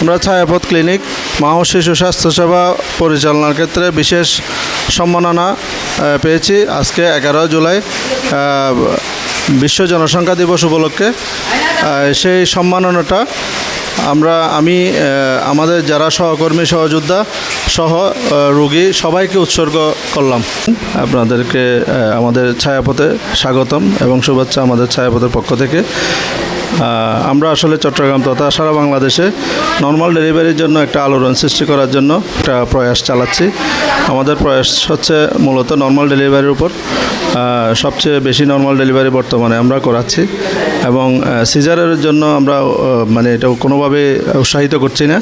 আমরা ছায়াপথ ক্লিনিক মা ও শিশু স্বাস্থ্যসেবা পরিচালনার ক্ষেত্রে বিশেষ সম্মাননা পেয়েছি আজকে 11 জুলাই বিশ্ব জনসংখ্যা দিবস উপলক্ষে। সেই সম্মাননাটা আমি আমাদের যারা সহকর্মী সহযোদ্ধা সহ রোগী সবাইকে উৎসর্গ করলাম। আপনাদেরকে আমাদের ছায়াপথে স্বাগতম এবং শুভেচ্ছা আমাদের ছায়াপথের পক্ষ থেকে। আমরা আসলে চট্টগ্রাম তথা সারা বাংলাদেশে নর্মাল ডেলিভারির জন্য একটা আলোড়ন সৃষ্টি করার জন্য একটা প্রয়াস চালাচ্ছি। আমাদের প্রয়াস হচ্ছে মূলত নর্মাল ডেলিভারির উপর। সবচেয়ে বেশি নর্মাল ডেলিভারি বর্তমানে আমরা করাচ্ছি এবং সিজারের জন্য আমরা এটা কোনোভাবে উৎসাহিত করছি না।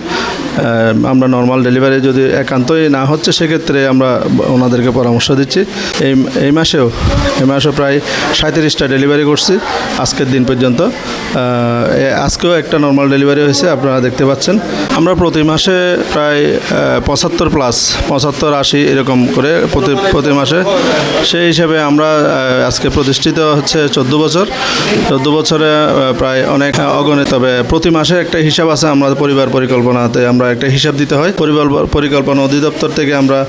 আমরা নর্মাল ডেলিভারি যদি একান্তই না হচ্ছে সেক্ষেত্রে আমরা ওনাদেরকে পরামর্শ দিচ্ছি। এই মাসেও প্রায় 37টা ডেলিভারি করছি আজকের দিন পর্যন্ত। আজকেও একটা নর্মাল ডেলিভারি হয়েছে, আপনারা দেখতে পাচ্ছেন। আমরা প্রতি মাসে প্রায় 75+80 এরকম করে প্রতি মাসে। সেই হিসাবে আমরা আজকে প্রতিষ্ঠিত হচ্ছে 14 বছর। 14 বছরে প্রায় অনেক অগণিত, তবে প্রতি মাসে একটা হিসাব আছে। আমরা পরিবার পরিকল্পনাতে আমরা একটা হিসাব দিতে হয়। পরিবার পরিকল্পনা অধিদপ্তর থেকে আমরা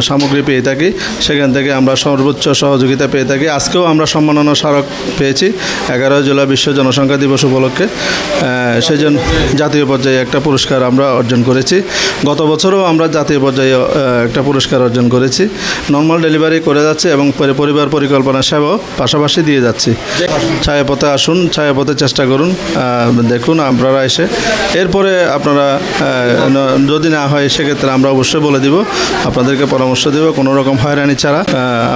সামগ্রী পেয়ে থাকি, সেখান থেকে আমরা সর্বোচ্চ সহযোগিতা পেয়ে থাকি। আজকেও আমরা সম্মাননা স্মারক পেয়েছি 11 জুলাই বিশ্ব জনসংখ্যা দিবস উপলক্ষে। সেই জন্য জাতীয় পর্যায়ে একটা পুরস্কার আমরা অর্জন করেছি। গত বছরও আমরা জাতীয় পর্যায়ে একটা পুরস্কার অর্জন করেছি। নর্মাল ডেলিভারি করে যাচ্ছে এবং পরিবার পরিকল্পনা সেবাও পাশাপাশি দিয়ে যাচ্ছি। ছায়াপথে আসুন, ছায়াপথে চেষ্টা করুন, দেখুন আপনারা এসে। এরপরে আপনারা যদি না হয় সেক্ষেত্রে আমরা অবশ্যই বলে দিব, আপনাদেরকে পরামর্শ দেব কোনো রকম হয়রানি ছাড়া।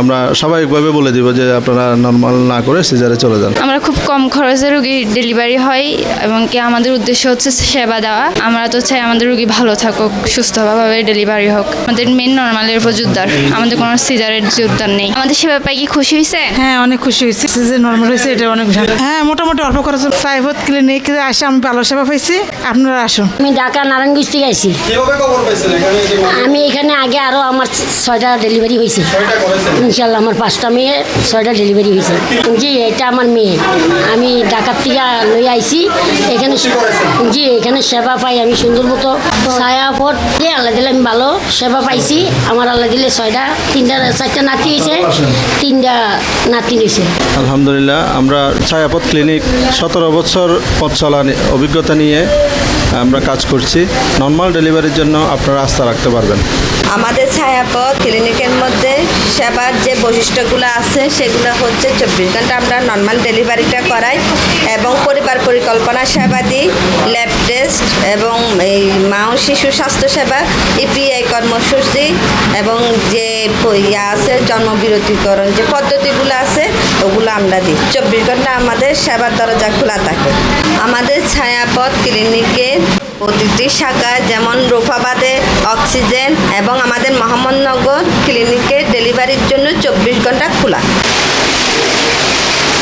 আমরা স্বাভাবিকভাবে বলে দিব যে আপনারা নর্মাল না করে সিজারে চলে যান। আমরা খুব কম খরচে রোগী ডেলিভারি হয় এবং কি আমাদের উদ্দেশ্য হচ্ছে সেবা দেওয়া। আমরা তো চাই আমাদের রোগী ভালো থাকুক, সুস্থভাবে ডেলিভারি হোক। আমাদের মেন নর্মালের উপর জোরদার, আমাদের কোনো সিজারের জোরদার নেই। আমাদের সেবা পাই কি খুশি হয়েছে? হ্যাঁ, অনেক খুশি হয়েছে। যে নর্মাল হয়েছে এটা অনেক ভালো। হ্যাঁ, মোটামুটি অল্প খরচ। ছায়াপথ ক্লিনিকে আসে আমি ভালো সেবা পাইছি। আপনারা আসুন। আমি ঢাকা নারায়ণগঞ্জ থেকে আইছি। আমি এখানে আগে আরো আমার 6টা ডেলিভারি হয়েছে। ইনশাল্লাহ আমার 5টা মেয়ে 6টা ডেলিভারি হয়েছে। জি, এটা আমার মেয়ে। আমি ঢাকার থেকে লই আইছি এখানে। জি, এখানে সেবা পাই আমি সুন্দর মতো। ছায়াপথ যে আল্লাহ দিলে আমি ভালো সেবা পাইছি। আমার আল্লাহ দিলে 4টা নাতি হয়েছে, 3টা নাতি হয়েছে। আলহামদুলিল্লাহ, আমরা ছায়াপথ ক্লিনিক 17 বছর পথ চলা অভিজ্ঞতা নিয়ে আমরা কাজ করছি। নর্মাল ডেলিভারির জন্য আপনারা আস্থা রাখতে পারবেন। আমাদের ছায়াপথ ক্লিনিকের মধ্যে সেবার যে বৈশিষ্ট্যগুলো আছে সেগুলো হচ্ছে 24 ঘন্টা আমরা নর্মাল ডেলিভারিটা করাই এবং পরিবার পরিকল্পনা সেবা দিই, ল্যাব টেস্ট এবং এই মা ও শিশু স্বাস্থ্যসেবা, ইপিআই কর্মসূচি এবং যে আছে জন্মবিরতিকরণ যে পদ্ধতিগুলো আছে ওগুলো আমরা দিই। 24 ঘন্টা আমাদের সেবার দরজা খোলা থাকে। আমাদের ছায়াপথ ক্লিনিকে প্রতিটি শাখায় যেমন রূপাবাদে অক্সিজেন এবং আমাদের মোহাম্মদনগর ক্লিনিকে ডেলিভারির জন্য 24 ঘন্টা খোলা।